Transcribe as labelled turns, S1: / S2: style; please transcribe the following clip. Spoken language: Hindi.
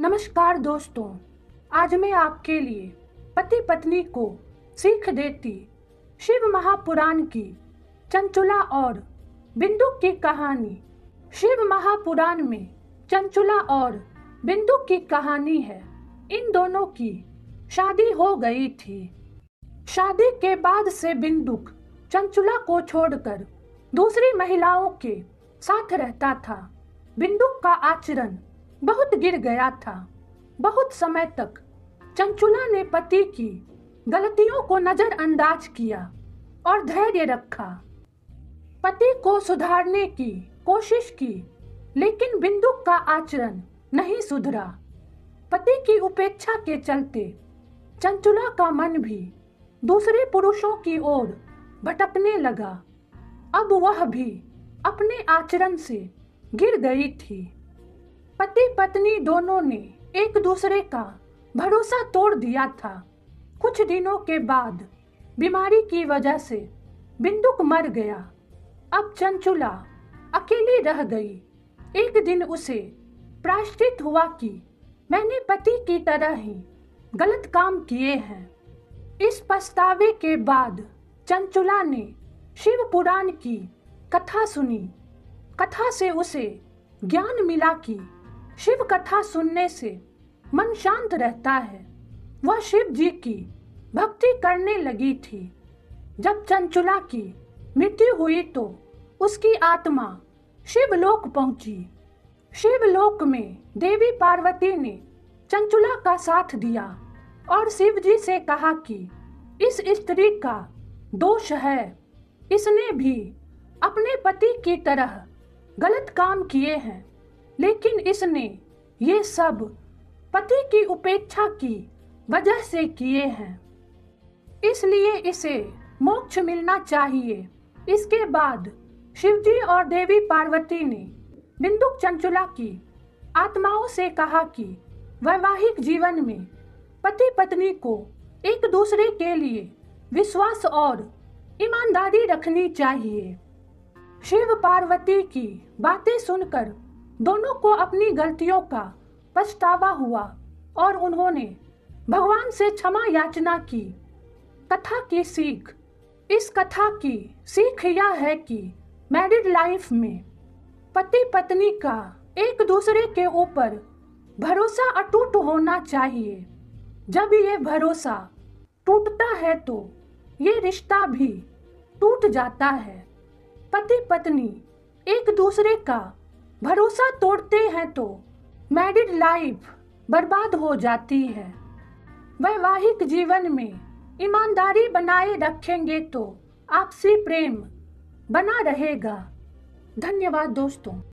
S1: नमस्कार दोस्तों, आज मैं आपके लिए पति पत्नी को सीख देती शिव महापुराण की चंचुला और बिंदु की कहानी। शिव महापुराण में चंचुला और बिंदु की कहानी है। इन दोनों की शादी हो गई थी। शादी के बाद से बिंदुक चंचुला को छोड़कर दूसरी महिलाओं के साथ रहता था। बिंदुक का आचरण बहुत गिर गया था। बहुत समय तक चंचुला ने पति की गलतियों को नजरअंदाज किया और धैर्य रखा। पति को सुधारने की कोशिश की, लेकिन बिंदुक का आचरण नहीं सुधरा। पति की उपेक्षा के चलते चंचुला का मन भी दूसरे पुरुषों की ओर भटकने लगा। अब वह भी अपने आचरण से गिर गई थी। पति पत्नी दोनों ने एक दूसरे का भरोसा तोड़ दिया था। कुछ दिनों के बाद बीमारी की वजह से बिंदुक मर गया। अब चंचुला अकेली रह गई। एक दिन उसे प्रायश्चित हुआ कि मैंने पति की तरह ही गलत काम किए हैं। इस पछतावे के बाद चंचुला ने शिव पुराण की कथा सुनी। कथा से उसे ज्ञान मिला कि शिव कथा सुनने से मन शांत रहता है। वह शिव जी की भक्ति करने लगी थी। जब चंचुला की मृत्यु हुई तो उसकी आत्मा शिवलोक पहुंची। शिवलोक में देवी पार्वती ने चंचुला का साथ दिया और शिव जी से कहा कि इस स्त्री का दोष है। इसने भी अपने पति की तरह गलत काम किए हैं, लेकिन इसने ये सब पति की उपेक्षा की वजह से किए हैं, इसलिए इसे मोक्ष मिलना चाहिए। इसके बाद शिवजी और देवी पार्वती ने बिंदुक चंचुला की आत्माओं से कहा कि वैवाहिक जीवन में पति पत्नी को एक दूसरे के लिए विश्वास और ईमानदारी रखनी चाहिए। शिव पार्वती की बातें सुनकर दोनों को अपनी गलतियों का पछतावा हुआ और उन्होंने भगवान से क्षमा याचना की। कथा की सीख। इस कथा की सीख यह है कि मैरिड लाइफ में पति पत्नी का एक दूसरे के ऊपर भरोसा अटूट होना चाहिए। जब ये भरोसा टूटता है तो ये रिश्ता भी टूट जाता है। पति पत्नी एक दूसरे का भरोसा तोड़ते हैं तो मैरिड लाइफ बर्बाद हो जाती है। वैवाहिक जीवन में ईमानदारी बनाए रखेंगे तो आपसी प्रेम बना रहेगा। धन्यवाद दोस्तों।